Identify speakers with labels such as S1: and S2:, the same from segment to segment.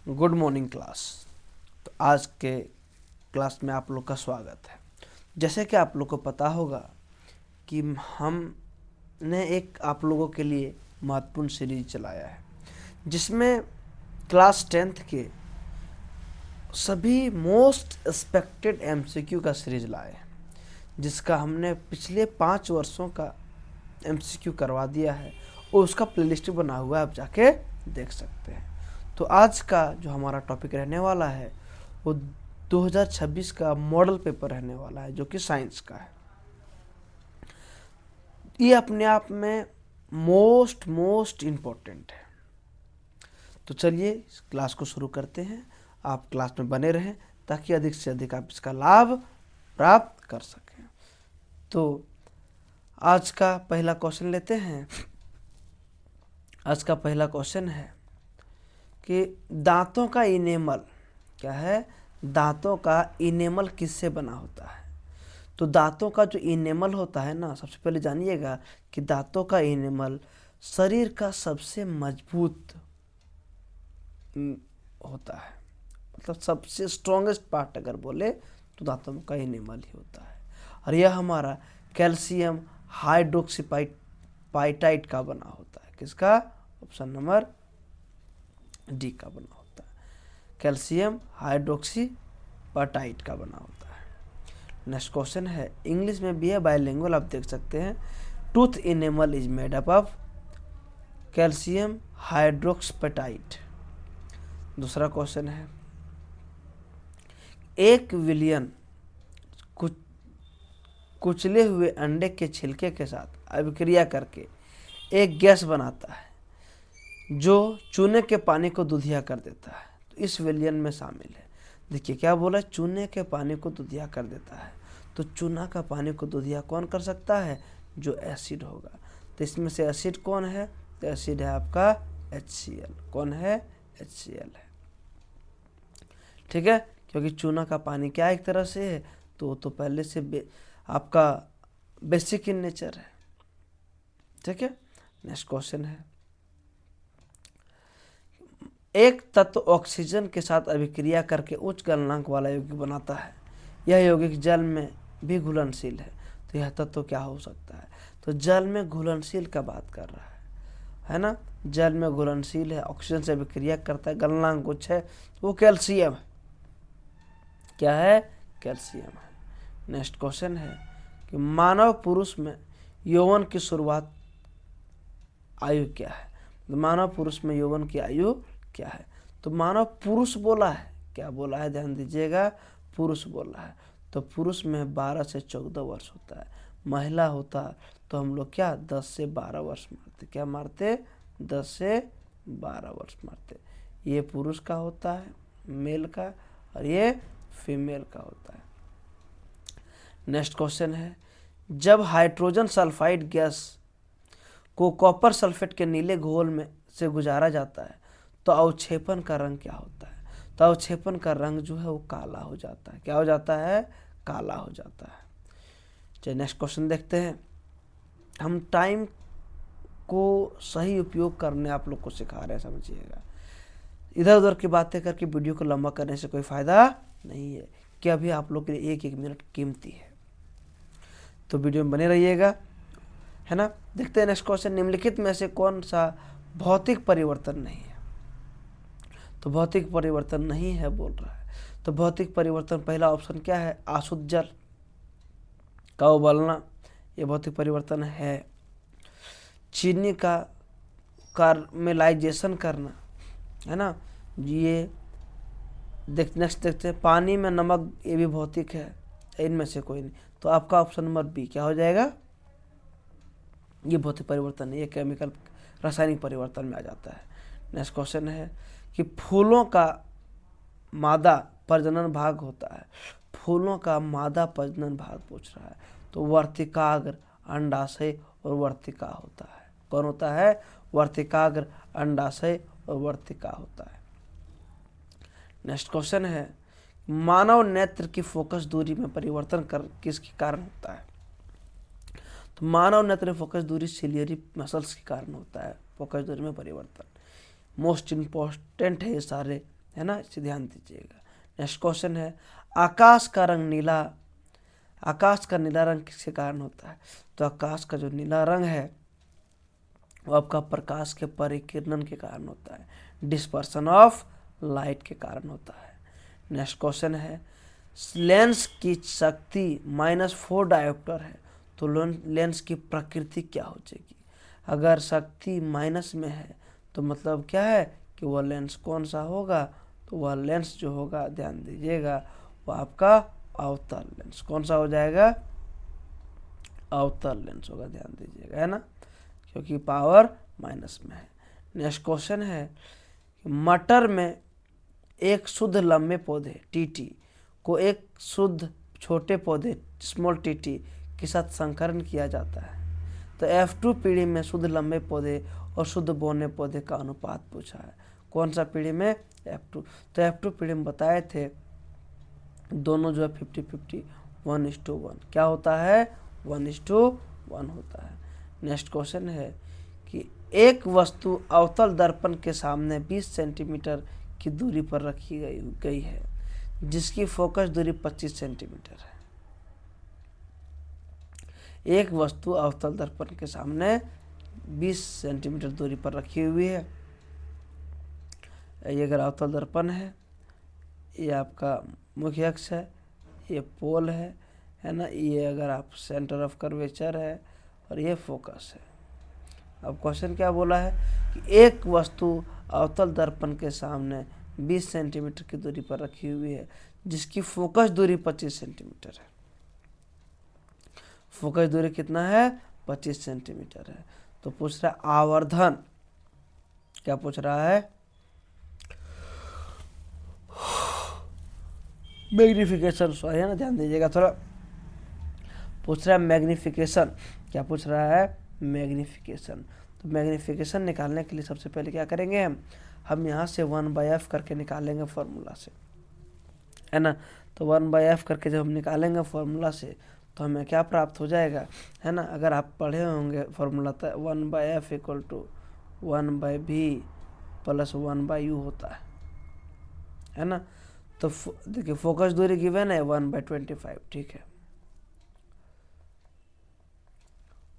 S1: Good morning class. तो आज के क्लास में आप लोग का स्वागत है। जैसे कि आप लोग को पता होगा कि हमने एक आप लोगों के लिए महत्वपूर्ण सीरीज चलाया है जिसमें क्लास 10th के सभी मोस्ट एक्सपेक्टेड एमसीक्यू का सीरीज लाए हैं, जिसका हमने पिछले 5 वर्षों का एमसीक्यू करवा दिया है और उसका प्लेलिस्ट बना हुआ है, आप जाके देख सकते हैं। तो आज का जो हमारा टॉपिक रहने वाला है वो 2026 का मॉडल पेपर रहने वाला है, जो कि साइंस का है। ये अपने आप में मोस्ट इम्पोर्टेंट है। तो चलिए इस क्लास को शुरू करते हैं। आप क्लास में बने रहें ताकि अधिक से अधिक आप इसका लाभ प्राप्त कर सकें। तो आज का पहला क्वेश्चन लेते हैं। आज का पहला क्वेश्चन है कि दांतों का इनेमल क्या है? दांतों का इनेमल किससे बना होता है? तो दांतों का जो इनेमल होता है ना, सबसे पहले जानिएगा कि दांतों का इनेमल शरीर का सबसे मजबूत होता है। मतलब सबसे स्ट्रॉन्गेस्ट पार्ट अगर बोले तो दांतों का इनेमल ही होता है। और यह हमारा कैल्शियम हाइड्रोक्सीपाइटाइट का बना होता है। किसका? ऑप्शन नंबर डी का बना होता है। कैल्शियम हाइड्रोक्सीपाइटाइट का बना होता है। नेक्स्ट क्वेश्चन है, इंग्लिश में भी है, बायलिंगुअल आप देख सकते हैं। Tooth enamel is made up of calcium hydroxyapatite. दूसरा क्वेश्चन है, 1 बिलियन कुचले हुए अंडे के छिलके के साथ अभिक्रिया करके एक गैस बनाता है जो चूने के पानी को दूधिया कर देता है। तो इस विलियन में शामिल है। देखिए क्या बोला, चूने के पानी को दूधिया कर देता है। तो चूना का पानी को दूधिया कौन कर सकता है? जो एसिड होगा। तो इसमें से एसिड कौन है? तो एसिड है आपका HCl। कौन है? HCl है। ठीक है, क्योंकि चूना का पानी क्या एक तरह से है, तो पहले से आपका बेसिक इन नेचर है। ठीक है। नेक्स्ट क्वेश्चन है, एक तत्व ऑक्सीजन के साथ अभिक्रिया करके उच्च गलनांक वाला यौगिक बनाता है। यह यौगिक जल में भी घुलनशील है। तो यह तत्व क्या हो सकता है? तो जल में घुलनशील का बात कर रहा है ना। जल में घुलनशील है, ऑक्सीजन से अभिक्रिया करता है, गलनांक उच्च है, तो वो कैल्शियम है। क्या है? कैल्शियम है। नेक्स्ट क्वेश्चन है कि मानव पुरुष में यौवन की शुरुआत आयु क्या है? मानव पुरुष में यौवन की आयु क्या है? तो मानव पुरुष बोला है, क्या बोला है? ध्यान दीजिएगा, पुरुष बोला है। तो पुरुष में 12 से 14 वर्ष होता है। महिला होता तो हम लोग क्या 10 से 12 वर्ष मारते। क्या मारते? 10 से 12 वर्ष मारते। ये पुरुष का होता है, मेल का, और ये फीमेल का होता है। नेक्स्ट क्वेश्चन है, जब हाइड्रोजन सल्फाइड गैस को कॉपर सल्फेट के नीले घोल में से गुजारा जाता है तो अवक्षेपण का रंग क्या होता है? तो अवक्षेपण का रंग जो है वो काला हो जाता है। क्या हो जाता है? काला हो जाता है। चलिए नेक्स्ट क्वेश्चन देखते हैं। हम टाइम को सही उपयोग करने आप लोग को सिखा रहे हैं, समझिएगा। इधर उधर की बातें करके वीडियो को लंबा करने से कोई फायदा नहीं है, कि अभी आप लोग के लिए एक मिनट कीमती है। तो वीडियो में बने रहिएगा, है ना। देखते हैं नेक्स्ट क्वेश्चन, निम्नलिखित में से कौन सा भौतिक परिवर्तन नहीं है? तो भौतिक परिवर्तन नहीं है बोल रहा है। तो भौतिक परिवर्तन पहला ऑप्शन क्या है? अशुद्ध जल का उबलना, ये भौतिक परिवर्तन है। चीनी का कार्मेलाइजेशन करना, है ना, ये नेक्स्ट देखते हैं। पानी में नमक, ये भी भौतिक है। इनमें से कोई नहीं। तो आपका ऑप्शन नंबर बी क्या हो जाएगा? ये भौतिक परिवर्तन नहीं, ये केमिकल रासायनिक परिवर्तन में आ जाता है। नेक्स्ट क्वेश्चन है कि फूलों का मादा प्रजनन भाग होता है। फूलों का मादा प्रजनन भाग पूछ रहा है। तो वर्तिकाग्र, अंडाशय और वर्तिका होता है। कौन होता है? वर्तिकाग्र, अंडाशय और वर्तिका होता है। नेक्स्ट क्वेश्चन है, मानव नेत्र की फोकस दूरी में परिवर्तन किसके कारण होता है? तो मानव नेत्र फोकस दूरी सिलियरी मसल्स के कारण होता है। फोकस दूरी में परिवर्तन मोस्ट इम्पोर्टेंट है ये सारे, है ना, इसे ध्यान दीजिएगा। नेक्स्ट क्वेश्चन है, आकाश का नीला रंग किसके कारण होता है? तो आकाश का जो नीला रंग है वो आपका प्रकाश के परिकिरण के कारण होता है, डिस्पर्सन ऑफ लाइट के कारण होता है। नेक्स्ट क्वेश्चन है, लेंस की शक्ति -4 डायोप्टर है, तो लेंस की प्रकृति क्या हो जाएगी? अगर शक्ति माइनस में है तो मतलब क्या है कि वह लेंस कौन सा होगा? तो वह लेंस जो होगा, ध्यान दीजिएगा, वह आपका अवतल लेंस कौन सा हो जाएगा? अवतल लेंस होगा, ध्यान दीजिएगा, है ना, क्योंकि पावर माइनस में है। नेक्स्ट क्वेश्चन है, मटर में एक शुद्ध लंबे पौधे टीटी को एक शुद्ध छोटे पौधे स्मॉल टीटी के साथ संकरण किया जाता है, तो F2 पीढ़ी में शुद्ध लंबे पौधे और शुद्ध बौने पौधे का अनुपात पूछा है। कौन सा पीढ़ी में? F2। तो F2 पीढ़ी में बताए थे दोनों जो है 50-50 1:1 क्या होता है? 1:1 होता है। नेक्स्ट क्वेश्चन है कि एक वस्तु अवतल दर्पण के सामने 20 सेंटीमीटर की दूरी पर रखी गई है, जिसकी फोकस दूरी 25 सेंटीमीटर है। एक वस्तु अवतल दर्पण के सामने 20 सेंटीमीटर दूरी पर रखी हुई है। ये अगर अवतल दर्पण है, ये आपका मुख्य अक्ष है, ये पोल है ना, ये अगर आप सेंटर ऑफ कर्वेचर है और ये फोकस है। अब क्वेश्चन क्या बोला है कि एक वस्तु अवतल दर्पण के सामने 20 सेंटीमीटर की दूरी पर रखी हुई है, जिसकी फोकस दूरी 25 सेंटीमीटर है। फोकस दूरी कितना है? 25 सेंटीमीटर है। तो पूछ रहा है आवर्धन, क्या पूछ रहा है? मैग्निफिकेशन, सॉरी, है ना, ध्यान दीजिएगा थोड़ा। पूछ रहा है मैग्निफिकेशन, क्या पूछ रहा है? मैग्निफिकेशन। तो मैग्निफिकेशन निकालने के लिए सबसे पहले क्या करेंगे हम यहाँ से 1/f करके निकालेंगे फॉर्मूला से, है ना। तो 1/f करके जब हम निकालेंगे फॉर्मूला से तो हमें क्या प्राप्त हो जाएगा, है ना। अगर आप पढ़े होंगे फॉर्मूला तो 1/f = 1/v + 1/u होता है ना। तो देखिए फोकस दूरी गिवन है 1/25, ठीक है।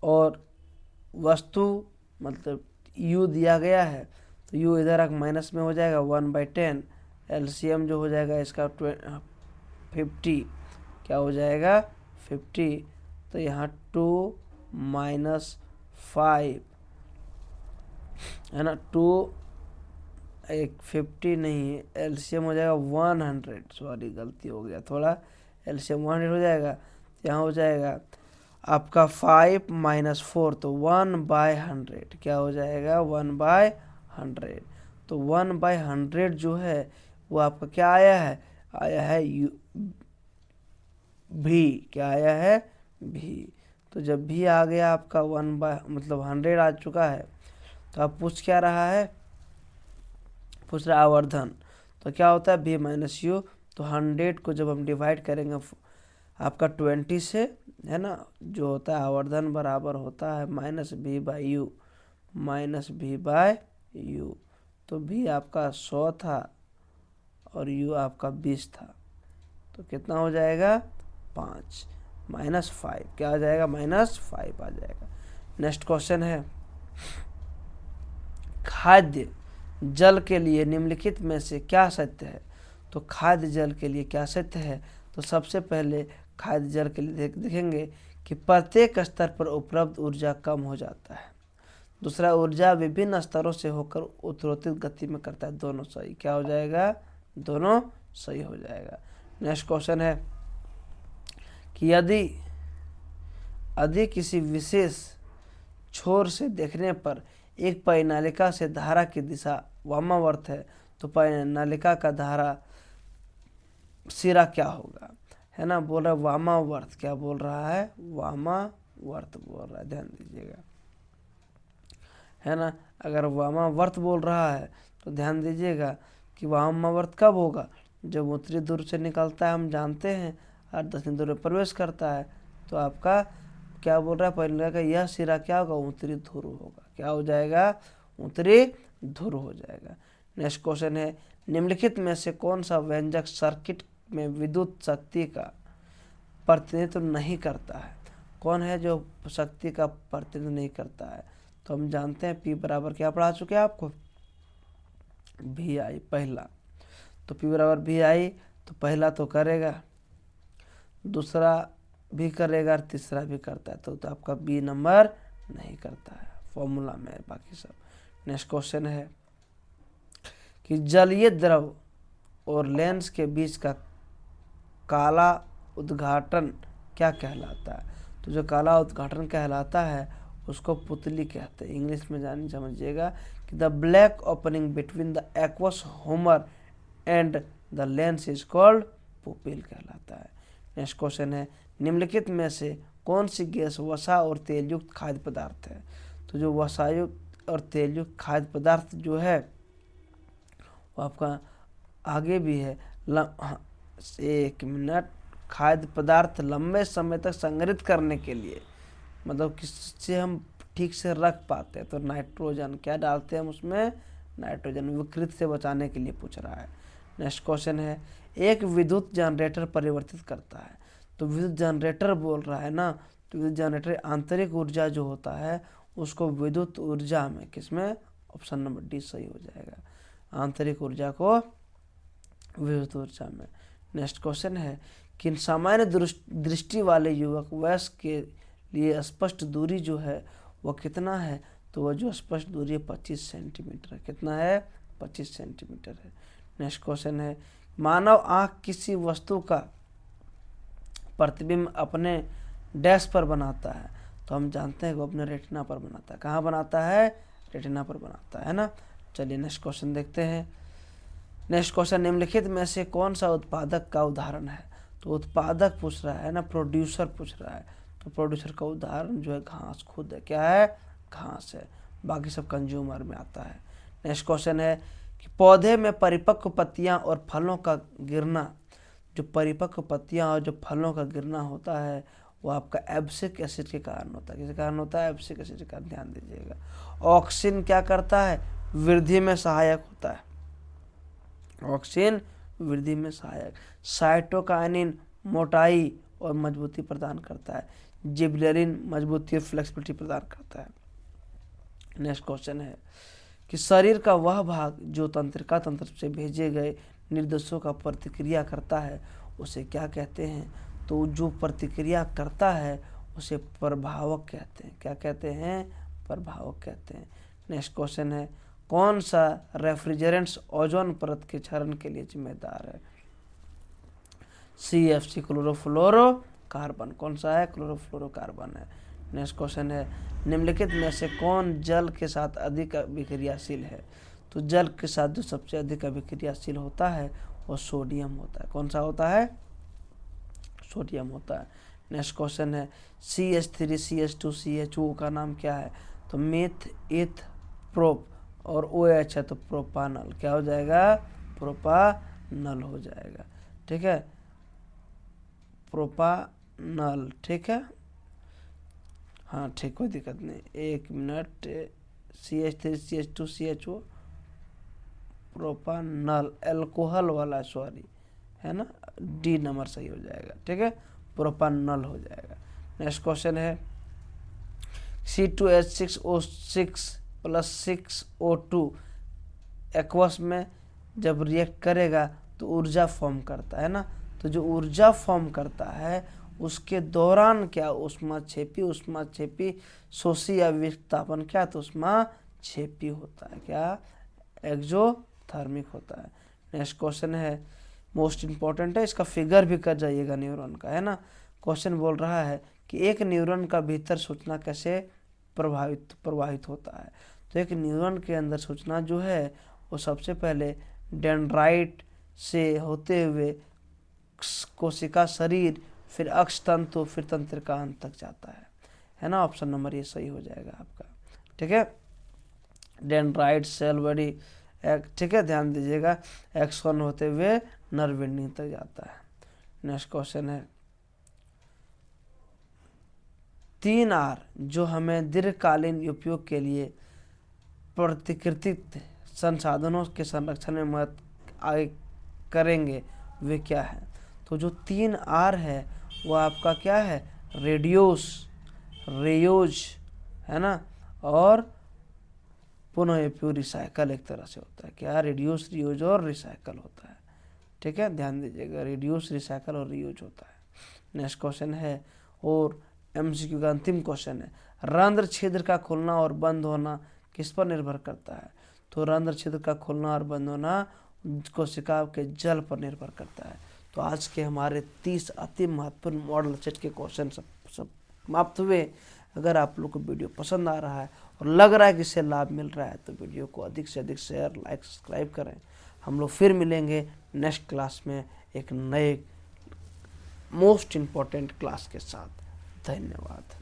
S1: और वस्तु मतलब u दिया गया है, तो u इधर आकर माइनस में हो जाएगा 1/10। एलसीएम जो हो जाएगा इसका 50, क्या हो जाएगा? 50। तो यहाँ 2 - 5 है ना, 2 50 नहीं है, एलसीएम हो जाएगा 100, सॉरी गलती हो गया थोड़ा, एलसीएम 100 हो जाएगा। यहाँ हो जाएगा आपका 5 - 4, तो 1/100, क्या हो जाएगा? 1/100। तो 1/100 जो है वो आपका क्या आया है? आया है भी, क्या आया है? भी। तो जब भी आ गया आपका 100 आ चुका है, तो आप पूछ क्या रहा है? पूछ रहा है आवर्धन। तो क्या होता है? v - u। तो 100 को जब हम डिवाइड करेंगे आपका 20 से, है ना, जो होता है आवर्धन बराबर होता है -v/u, -v/u। तो v आपका 100 था और u आपका 20 था, तो कितना हो जाएगा? 5 -5, क्या आ जाएगा? -5 आ जाएगा। नेक्स्ट क्वेश्चन है, खाद्य जल के लिए निम्नलिखित में से क्या सत्य है? तो खाद्य जल के लिए क्या सत्य है? तो सबसे पहले खाद्य जल के लिए देखेंगे कि प्रत्येक स्तर पर उपलब्ध ऊर्जा कम हो जाता है। दूसरा, ऊर्जा विभिन्न स्तरों से होकर उत्तरोत्तर गति में करता है। दोनों सही, क्या हो जाएगा? दोनों सही हो जाएगा। नेक्स्ट क्वेश्चन है कि यदि किसी विशेष छोर से देखने पर एक परिनालिका से धारा की दिशा वामावर्त है, तो परिनालिका का धारा सिरा क्या होगा, है ना। बोल रहा है वामावर्त, क्या बोल रहा है? वामावर्त बोल रहा है, ध्यान दीजिएगा, है ना। अगर वामावर्त बोल रहा है तो ध्यान दीजिएगा कि वामावर्त कब होगा? जब उत्तरी ध्रुव से निकलता है, हम जानते हैं, और दक्षिण ध्रुव में प्रवेश करता है। तो आपका क्या बोल रहा है? परिनालिका का यह सिरा क्या होगा? उत्तरी ध्रुव होगा, क्या हो जाएगा? उत्तरी ध्रुव हो जाएगा। नेक्स्ट क्वेश्चन है, निम्नलिखित में से कौन सा व्यंजक सर्किट में विद्युत शक्ति का प्रतिनिधित्व नहीं करता है? कौन है जो शक्ति का प्रतिनिधित्व नहीं करता है? तो हम जानते हैं P बराबर क्या पढ़ा चुके हैं आपको, VI पहला। तो P बराबर VI, तो पहला तो करेगा, दूसरा भी करेगा और तीसरा भी करता है, तो आपका B नंबर नहीं करता है फॉर्मूला में बाकी सब। नेक्स्ट क्वेश्चन है कि जलीय द्रव और लेंस के बीच का काला उद्घाटन क्या कहलाता है? तो जो काला उद्घाटन कहलाता है उसको पुतली कहते हैं। इंग्लिश में जान समझिएगा कि the black opening between the aqueous humour and the lens is called pupil कहलाता है। नेक्स्ट क्वेश्चन है, निम्नलिखित में से कौन सी गैस वसा और तेलयुक्त खाद्य पदार्थ है? तो जो वसायुक्त और तेलयुक्त खाद्य पदार्थ जो है वो आपका आगे भी है। एक मिनट, खाद्य पदार्थ लंबे समय तक संग्रहित करने के लिए, मतलब किससे हम ठीक से रख पाते हैं, तो नाइट्रोजन क्या डालते हैं हम उसमें, नाइट्रोजन, विकृत से बचाने के लिए पूछ रहा है। नेक्स्ट क्वेश्चन है, एक विद्युत जनरेटर परिवर्तित करता है। तो विद्युत जनरेटर बोल रहा है ना, तो विद्युत जनरेटर आंतरिक ऊर्जा जो होता है उसको विद्युत ऊर्जा में, किसमें, ऑप्शन नंबर डी सही हो जाएगा, आंतरिक ऊर्जा को विद्युत ऊर्जा में। नेक्स्ट क्वेश्चन है कि सामान्य दृष्टि वाले युवक वयस्क के लिए स्पष्ट दूरी जो है वो कितना है? तो वह जो स्पष्ट दूरी है 25 सेंटीमीटर है। कितना है? 25 सेंटीमीटर है। नेक्स्ट क्वेश्चन है, मानव आँख किसी वस्तु का प्रतिबिंब अपने डैश पर बनाता है? तो हम जानते हैं वो अपने रेटिना पर बनाता है। कहाँ बनाता है? रेटिना पर बनाता है ना। चलिए नेक्स्ट क्वेश्चन देखते हैं। नेक्स्ट क्वेश्चन, निम्नलिखित में से कौन सा उत्पादक का उदाहरण है? तो उत्पादक पूछ रहा है ना, प्रोड्यूसर पूछ रहा है, तो प्रोड्यूसर का उदाहरण जो है घास खुद है। क्या है? घास है। बाकी सब कंज्यूमर में आता है। नेक्स्ट क्वेश्चन है कि पौधे में परिपक्व पत्तियां और फलों का गिरना, जो परिपक्व पत्तियां और जो फलों का गिरना होता है वो आपका एब्सिक एसिड के कारण होता है। किसके कारण होता है? एब्सिक एसिड का, ध्यान दीजिएगा। ऑक्सीन क्या करता है? वृद्धि में सहायक होता है। ऑक्सीन वृद्धि में सहायक। साइटोकाइनिन मोटाई और मजबूती प्रदान करता है। जिबरेलिन मजबूती और फ्लेक्सिबिलिटी प्रदान करता है। नेक्स्ट क्वेश्चन है कि शरीर का वह भाग जो तंत्रिका तंत्र से भेजे गए निर्देशों का प्रतिक्रिया करता है उसे क्या कहते हैं? तो जो प्रतिक्रिया करता है उसे प्रभावक कहते हैं। क्या कहते हैं? प्रभावक कहते हैं। नेक्स्ट क्वेश्चन है, कौन सा रेफ्रिजरेंट्स ओजोन परत के क्षरण के लिए जिम्मेदार है? CFC chlorofluorocarbon. कौन सा है? क्लोरोफ्लोरोकार्बन है। नेक्स्ट क्वेश्चन है, निम्नलिखित में से कौन जल के साथ अधिक अभिक्रियाशील है? तो जल के साथ जो सबसे अधिक अभिक्रियाशील होता है वो सोडियम होता है। कौन सा होता है? सोडियम होता है। नेक्स्ट क्वेश्चन है, CH3CH2CHO का नाम क्या है? तो मेथ एथ प्रोप और OH है तो प्रोपानल। क्या हो जाएगा? प्रोपानल हो जाएगा। ठीक है, प्रोपानल। ठीक है, हाँ ठीक, कोई दिक्कत नहीं। एक मिनट, CH3CH2CHO प्रोपानल, एल्कोहल वाला, सॉरी, है ना, डी नंबर सही हो जाएगा। ठीक है, प्रोपानल हो जाएगा। नेक्स्ट क्वेश्चन है, C2H6O6 + 6O2 एक्वस में जब रिएक्ट करेगा तो ऊर्जा फॉर्म करता है ना। तो जो ऊर्जा फॉर्म करता है उसके दौरान क्या उष्मा छेपी शोषी या विस्थापन क्या? तो उष्मा छेपी होता है। क्या? एक्सोथर्मिक होता है। नेक्स्ट क्वेश्चन है, मोस्ट इंपॉर्टेंट है, इसका फिगर भी कर जाइएगा न्यूरॉन का, है ना। क्वेश्चन बोल रहा है कि एक न्यूरॉन का भीतर सूचना कैसे प्रवाहित होता है? तो एक न्यूरॉन के अंदर सूचना जो है वो सबसे पहले डेंड्राइट से होते हुए कोशिका शरीर, फिर अक्ष तंतु, फिर तंत्रिका अंत तक जाता है ना। ऑप्शन नंबर ये सही हो जाएगा आपका। ठीक है, डेंड्राइट सेल बॉडी, ठीक है, ध्यान दीजिएगा, एक्सॉन होते हुए नर्व एंडिंग तक जाता है। नेक्स्ट क्वेश्चन है, 3R जो हमें दीर्घकालीन उपयोग के लिए प्रतिकृतित संसाधनों के संरक्षण में मदद आगे करेंगे वे क्या है। तो जो 3 R है वो आपका क्या है, रेड्यूस, रेयूज, है ना, और पुनः उपयोग, रिसाइकल एक तरह से होता है। क्या, रिड्यूस, रियूज और रिसाइकल होता है। ठीक है, ध्यान दीजिएगा, रिड्यूस, रिसाइकल और रीयूज होता है। नेक्स्ट क्वेश्चन है, और MCQ का अंतिम क्वेश्चन है, रंध्र छिद्र का खुलना और बंद होना किस पर निर्भर करता है। तो रंध्र छिद्र का खुलना और बंद होना कोशिका के जल पर निर्भर करता है। तो आज के हमारे 30 अति महत्वपूर्ण मॉडल सेट के क्वेश्चन सब समाप्त हुए। अगर आप लोग को वीडियो पसंद आ रहा है और लग रहा है कि इससे लाभ मिल रहा है तो वीडियो को अधिक से अधिक शेयर, लाइक, सब्सक्राइब करें। हम लोग फिर मिलेंगे नेक्स्ट क्लास में एक नए मोस्ट इम्पॉर्टेंट क्लास के साथ। धन्यवाद।